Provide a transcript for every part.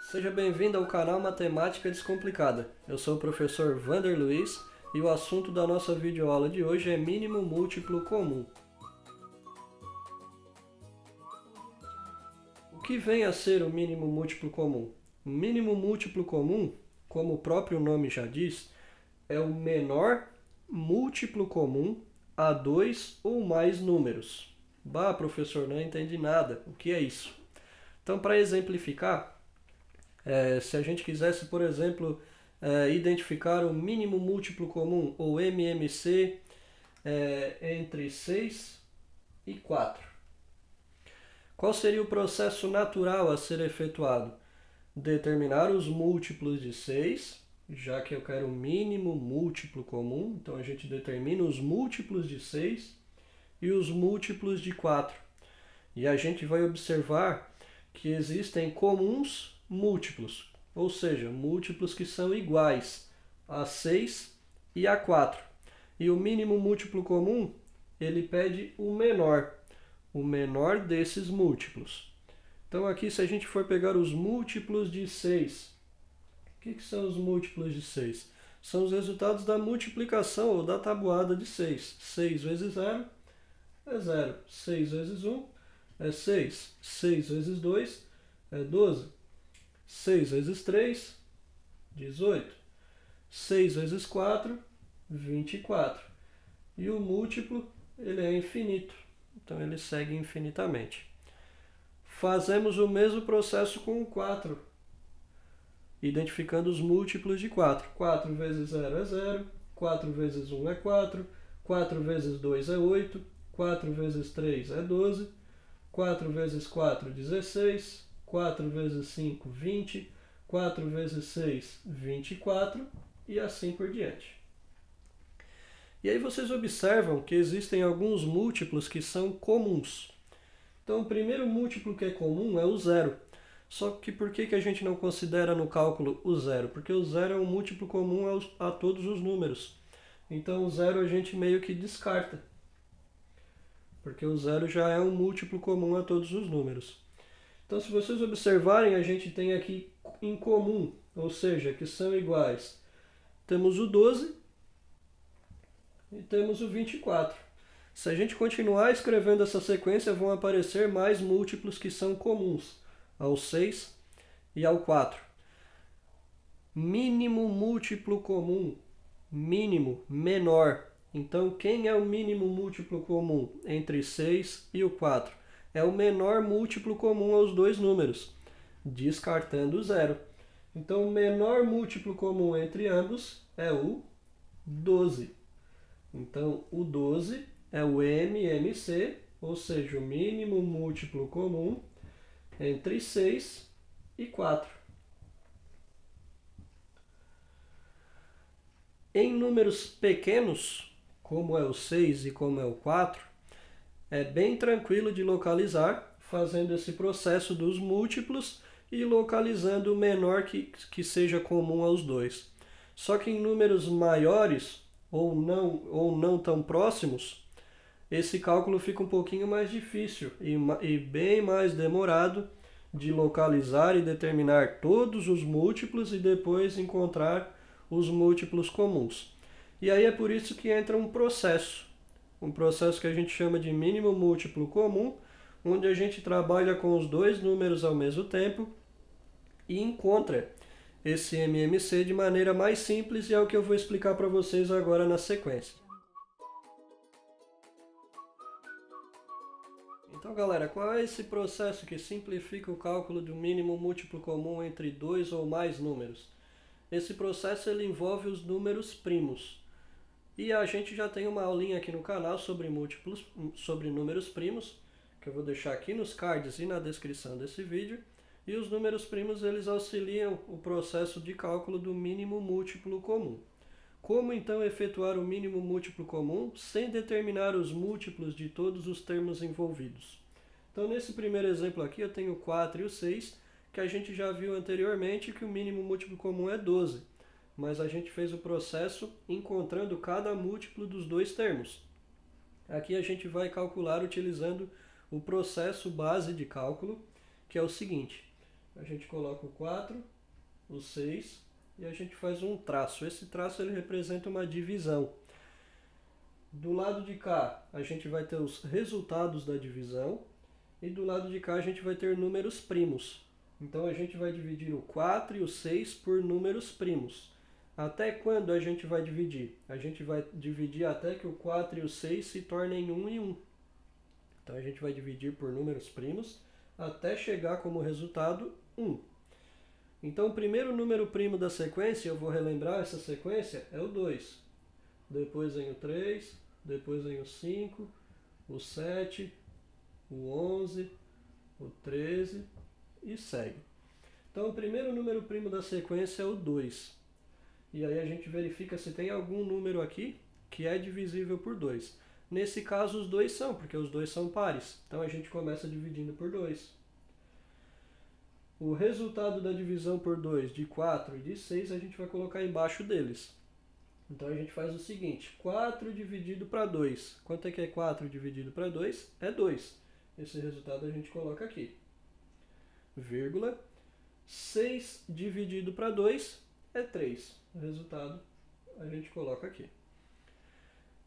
Seja bem-vindo ao canal Matemática Descomplicada. Eu sou o professor Vander Luiz e o assunto da nossa videoaula de hoje é mínimo múltiplo comum. O que vem a ser o mínimo múltiplo comum? O mínimo múltiplo comum, como o próprio nome já diz, é o menor múltiplo comum a dois ou mais números. Bah, professor, não entendi nada. O que é isso? Então, para exemplificar, se a gente quisesse, por exemplo, identificar o mínimo múltiplo comum, ou MMC, entre 6 e 4. Qual seria o processo natural a ser efetuado? Determinar os múltiplos de 6, já que eu quero o mínimo múltiplo comum, então a gente determina os múltiplos de 6 e os múltiplos de 4. E a gente vai observar que existem comuns múltiplos, ou seja, múltiplos que são iguais a 6 e a 4. E o mínimo múltiplo comum, ele pede o menor desses múltiplos. Então aqui, se a gente for pegar os múltiplos de 6, o que são os múltiplos de 6? São os resultados da multiplicação ou da tabuada de 6. 6 vezes 0 é 0. 6 vezes 1 é 6. 6 vezes 2 é 12. 6 vezes 3, 18. 6 vezes 4, 24. E o múltiplo, ele é infinito. Então, ele segue infinitamente. Fazemos o mesmo processo com o 4, identificando os múltiplos de 4. 4 vezes 0 é 0. 4 vezes 1 é 4. 4 vezes 2 é 8. 4 vezes 3 é 12. 4 vezes 4, 16. 4 vezes 5, 20. 4 vezes 6, 24. E assim por diante. E aí vocês observam que existem alguns múltiplos que são comuns. Então, o primeiro múltiplo que é comum é o zero. Só que por que a gente não considera no cálculo o zero? Porque o zero é um múltiplo comum a todos os números. Então, o zero a gente meio que descarta. Porque o zero já é um múltiplo comum a todos os números. Então, se vocês observarem, a gente tem aqui em comum, ou seja, que são iguais. Temos o 12 e temos o 24. Se a gente continuar escrevendo essa sequência, vão aparecer mais múltiplos que são comuns ao 6 e ao 4. Mínimo múltiplo comum, mínimo, menor. Então, quem é o mínimo múltiplo comum entre 6 e o 4? É o menor múltiplo comum aos dois números, descartando o zero. Então, o menor múltiplo comum entre ambos é o 12. Então, o 12 é o MMC, ou seja, o mínimo múltiplo comum entre 6 e 4. Em números pequenos, como é o 6 e como é o 4, é bem tranquilo de localizar, fazendo esse processo dos múltiplos e localizando o menor que seja comum aos dois. Só que em números maiores ou não tão próximos, esse cálculo fica um pouquinho mais difícil e bem mais demorado de localizar e determinar todos os múltiplos e depois encontrar os múltiplos comuns. E aí é por isso que entra um processo que a gente chama de mínimo múltiplo comum, onde a gente trabalha com os dois números ao mesmo tempo e encontra esse MMC de maneira mais simples, e é o que eu vou explicar para vocês agora na sequência. Então, galera, qual é esse processo que simplifica o cálculo do mínimo múltiplo comum entre dois ou mais números? Esse processo ele envolve os números primos. E a gente já tem uma aulinha aqui no canal sobre números primos, que eu vou deixar aqui nos cards e na descrição desse vídeo. E os números primos eles auxiliam o processo de cálculo do mínimo múltiplo comum. Como então efetuar o mínimo múltiplo comum sem determinar os múltiplos de todos os termos envolvidos? Então, nesse primeiro exemplo aqui, eu tenho o 4 e o 6, que a gente já viu anteriormente que o mínimo múltiplo comum é 12. Mas a gente fez o processo encontrando cada múltiplo dos dois termos. Aqui a gente vai calcular utilizando o processo base de cálculo, que é o seguinte. a gente coloca o 4, o 6 e a gente faz um traço. Esse traço ele representa uma divisão. Do lado de cá a gente vai ter os resultados da divisão e do lado de cá a gente vai ter números primos. Então a gente vai dividir o 4 e o 6 por números primos. Até quando a gente vai dividir? A gente vai dividir até que o 4 e o 6 se tornem 1 e 1. Então a gente vai dividir por números primos até chegar como resultado 1. Então o primeiro número primo da sequência, eu vou relembrar essa sequência, é o 2. Depois vem o 3, depois vem o 5, o 7, o 11, o 13 e segue. Então o primeiro número primo da sequência é o 2. E aí a gente verifica se tem algum número aqui que é divisível por 2. Nesse caso os dois são, porque os dois são pares. Então a gente começa dividindo por 2. O resultado da divisão por 2 de 4 e de 6 a gente vai colocar embaixo deles. Então a gente faz o seguinte, 4 dividido para 2. Quanto é que é 4 dividido para 2? É 2. Esse resultado a gente coloca aqui. Vírgula. 6 dividido para 2 é 3. O resultado a gente coloca aqui.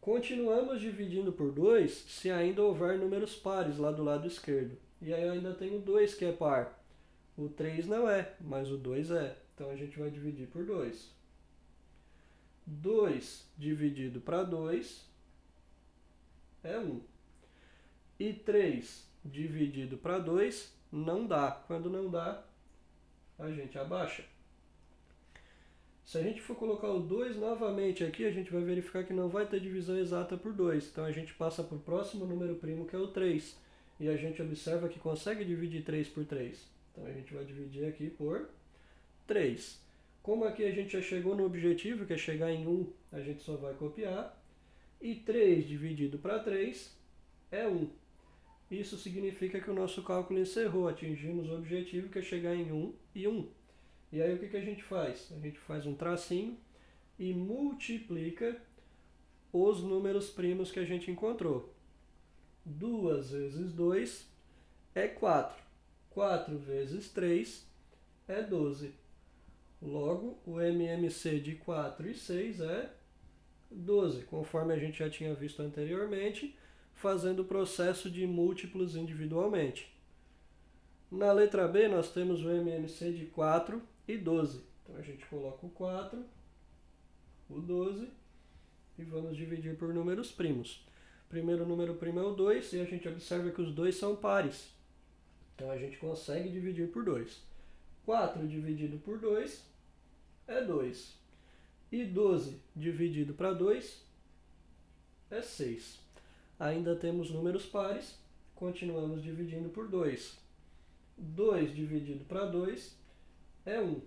Continuamos dividindo por 2 se ainda houver números pares lá do lado esquerdo. E aí eu ainda tenho 2 que é par. O 3 não é, mas o 2 é. Então a gente vai dividir por 2. 2 dividido para 2 é 1. E 3 dividido para 2 não dá. Quando não dá, a gente abaixa. Se a gente for colocar o 2 novamente aqui, a gente vai verificar que não vai ter divisão exata por 2. Então a gente passa para o próximo número primo, que é o 3. E a gente observa que consegue dividir 3 por 3. Então a gente vai dividir aqui por 3. Como aqui a gente já chegou no objetivo, que é chegar em 1, a gente só vai copiar. E 3 dividido para 3 é 1. Isso significa que o nosso cálculo encerrou, atingimos o objetivo, que é chegar em 1 e 1. E aí o que a gente faz? A gente faz um tracinho e multiplica os números primos que a gente encontrou. 2 vezes 2 é 4. 4 vezes 3 é 12. Logo, o MMC de 4 e 6 é 12, conforme a gente já tinha visto anteriormente, fazendo o processo de múltiplos individualmente. Na letra B, nós temos o MMC de 4 e 12. Então a gente coloca o 4, o 12 e vamos dividir por números primos. O primeiro número primo é o 2 e a gente observa que os dois são pares. Então a gente consegue dividir por 2. 4 dividido por 2 é 2. E 12 dividido para 2 é 6. Ainda temos números pares, continuamos dividindo por 2. 2 dividido para 2 é 1.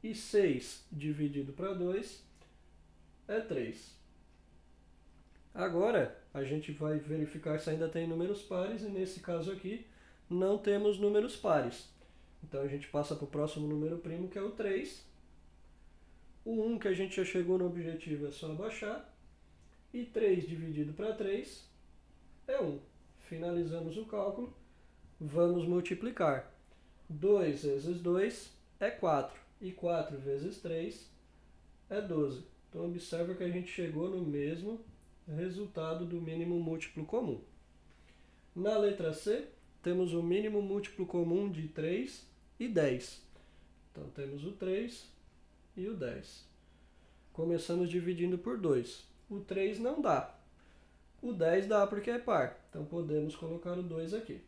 E 6 dividido para 2 é 3. Agora, a gente vai verificar se ainda tem números pares, e nesse caso aqui, não temos números pares. Então a gente passa para o próximo número primo, que é o 3. O 1 que a gente já chegou no objetivo é só abaixar. E 3 dividido para 3 é 1. Finalizamos o cálculo. Vamos multiplicar. 2 vezes 2 é 4. E 4 vezes 3 é 12. Então observa que a gente chegou no mesmo resultado do mínimo múltiplo comum. Na letra C, temos o mínimo múltiplo comum de 3 e 10. Então temos o 3 e o 10. Começamos dividindo por 2. O 3 não dá. O 10 dá porque é par. Então podemos colocar o 2 aqui.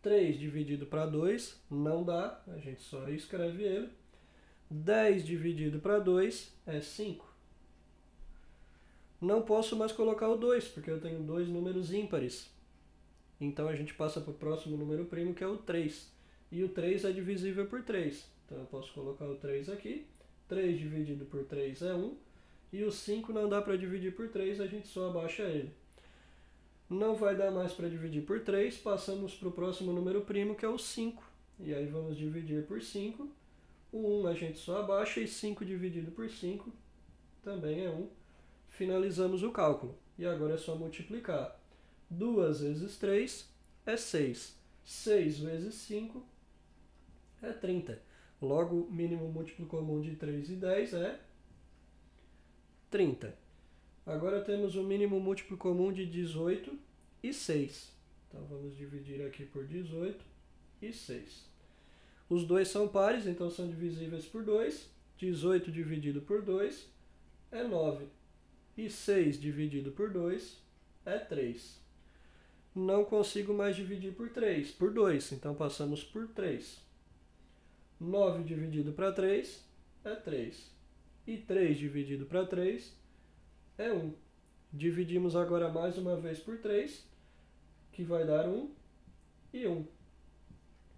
3 dividido para 2 não dá. A gente só escreve ele. 10 dividido para 2 é 5. Não posso mais colocar o 2, porque eu tenho dois números ímpares. Então a gente passa para o próximo número primo, que é o 3. E o 3 é divisível por 3. Então eu posso colocar o 3 aqui. 3 dividido por 3 é 1. E o 5 não dá para dividir por 3, a gente só abaixa ele. Não vai dar mais para dividir por 3, passamos para o próximo número primo, que é o 5. E aí vamos dividir por 5. O 1 a gente só abaixa e 5 dividido por 5 também é 1. Finalizamos o cálculo. E agora é só multiplicar. 2 vezes 3 é 6. 6 vezes 5 é 30. Logo, mínimo múltiplo comum de 3 e 10 é 30. Agora temos o mínimo múltiplo comum de 18 e 6. Então vamos dividir aqui por 18 e 6. Os dois são pares, então são divisíveis por 2. 18 dividido por 2 é 9. E 6 dividido por 2 é 3. Não consigo mais dividir por 2, então passamos por 3. 9 dividido para 3 é 3. E 3 dividido para 3 é 1. Dividimos agora mais uma vez por 3, que vai dar 1 e 1.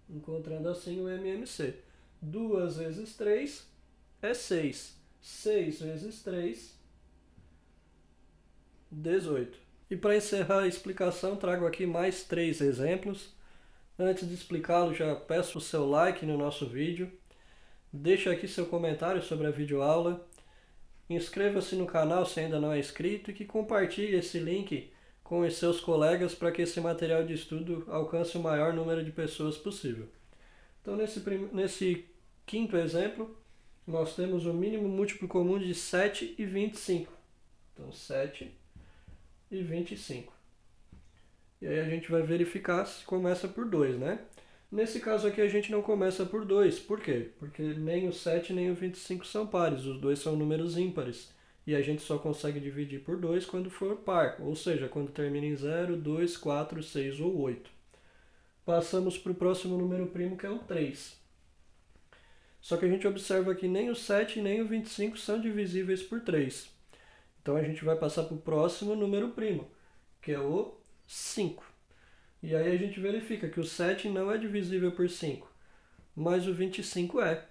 Encontrando assim o MMC. 2 vezes 3 é 6. 6 vezes 3, 18. E para encerrar a explicação, trago aqui mais 3 exemplos. Antes de explicá-lo, já peço o seu like no nosso vídeo. Deixe aqui seu comentário sobre a videoaula. Inscreva-se no canal se ainda não é inscrito e que compartilhe esse link com os seus colegas para que esse material de estudo alcance o maior número de pessoas possível. Então, nesse quinto exemplo, nós temos o mínimo múltiplo comum de 7 e 25. Então, 7 e 25. E aí a gente vai verificar se começa por 2, né? Nesse caso aqui a gente não começa por 2. Por quê? Porque nem o 7 nem o 25 são pares. Os dois são números ímpares. E a gente só consegue dividir por 2 quando for par. Ou seja, quando termina em 0, 2, 4, 6 ou 8. Passamos para o próximo número primo, que é o 3. Só que a gente observa que nem o 7 nem o 25 são divisíveis por 3. Então a gente vai passar para o próximo número primo, que é o 5. E aí a gente verifica que o 7 não é divisível por 5, mas o 25 é.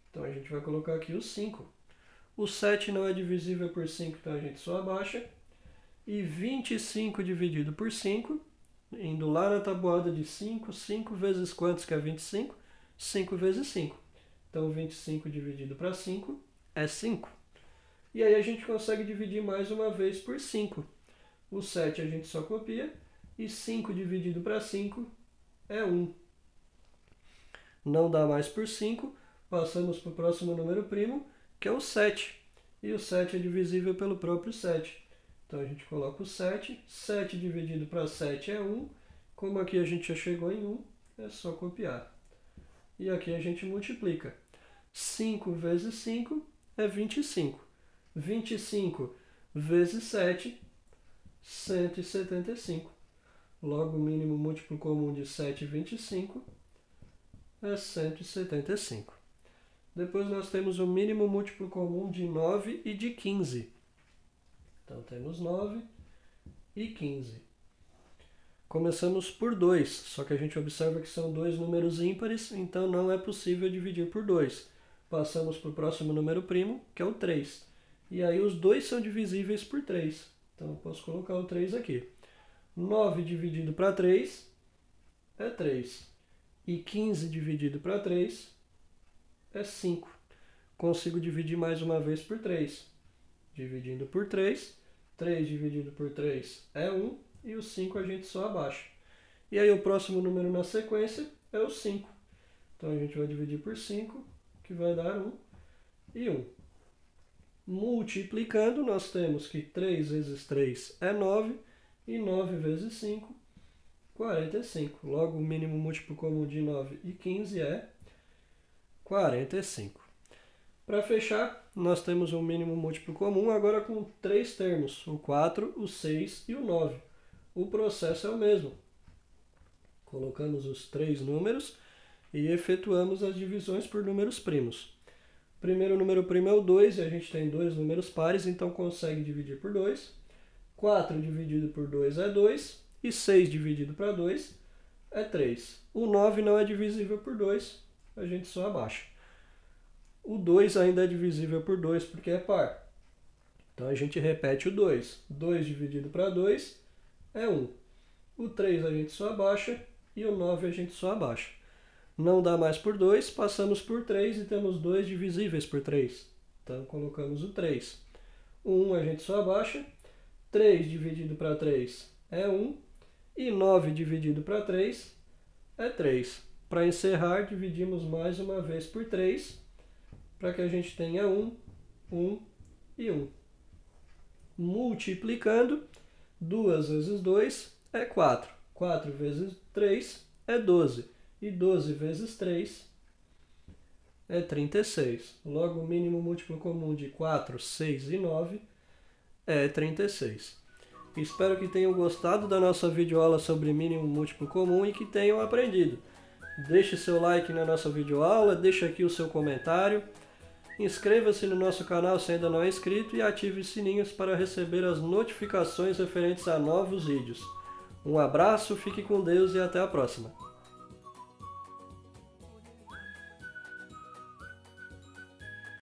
Então a gente vai colocar aqui o 5. O 7 não é divisível por 5, então a gente só abaixa. E 25 dividido por 5, indo lá na tabuada de 5, 5 vezes quantos que é 25? 5 vezes 5. Então 25 dividido para 5 é 5. E aí a gente consegue dividir mais uma vez por 5. O 7 a gente só copia. E 5 dividido para 5 é 1. Não dá mais por 5. Passamos para o próximo número primo, que é o 7. E o 7 é divisível pelo próprio 7. Então a gente coloca o 7. 7 dividido para 7 é 1. Como aqui a gente já chegou em 1, é só copiar. E aqui a gente multiplica. 5 vezes 5 é 25. 25 vezes 7, 175. Logo, o mínimo múltiplo comum de 7 e 25 é 175. Depois nós temos o mínimo múltiplo comum de 9 e de 15. Então temos 9 e 15. Começamos por 2, só que a gente observa que são dois números ímpares, então não é possível dividir por 2. Passamos para o próximo número primo, que é o 3. E aí os dois são divisíveis por 3. Então eu posso colocar o 3 aqui. 9 dividido para 3 é 3. E 15 dividido para 3 é 5. Consigo dividir mais uma vez por 3. Dividindo por 3, 3 dividido por 3 é 1. E o 5 a gente só abaixa. E aí o próximo número na sequência é o 5. Então a gente vai dividir por 5, que vai dar 1 e 1. Multiplicando, nós temos que 3 vezes 3 é 9. E 9 vezes 5, 45. Logo, o mínimo múltiplo comum de 9 e 15 é 45. Para fechar, nós temos um mínimo múltiplo comum agora com 3 termos, o 4, o 6 e o 9. O processo é o mesmo. Colocamos os 3 números e efetuamos as divisões por números primos. O primeiro número primo é o 2 e a gente tem dois números pares, então consegue dividir por 2. 4 dividido por 2 é 2, e 6 dividido para 2 é 3. O 9 não é divisível por 2, a gente só abaixa. O 2 ainda é divisível por 2 porque é par. Então a gente repete o 2. 2 dividido para 2 é 1. O 3 a gente só abaixa e o 9 a gente só abaixa. Não dá mais por 2, passamos por 3 e temos 2 divisíveis por 3. Então colocamos o 3. O 1 a gente só abaixa. 3 dividido para 3 é 1. E 9 dividido para 3 é 3. Para encerrar, dividimos mais uma vez por 3, para que a gente tenha 1, 1 e 1. Multiplicando, 2 vezes 2 é 4. 4 vezes 3 é 12. E 12 vezes 3 é 36. Logo, o mínimo múltiplo comum de 4, 6 e 9 é 36. Espero que tenham gostado da nossa videoaula sobre mínimo múltiplo comum e que tenham aprendido. Deixe seu like na nossa videoaula, deixe aqui o seu comentário. Inscreva-se no nosso canal se ainda não é inscrito e ative os sininhos para receber as notificações referentes a novos vídeos. Um abraço, fique com Deus e até a próxima!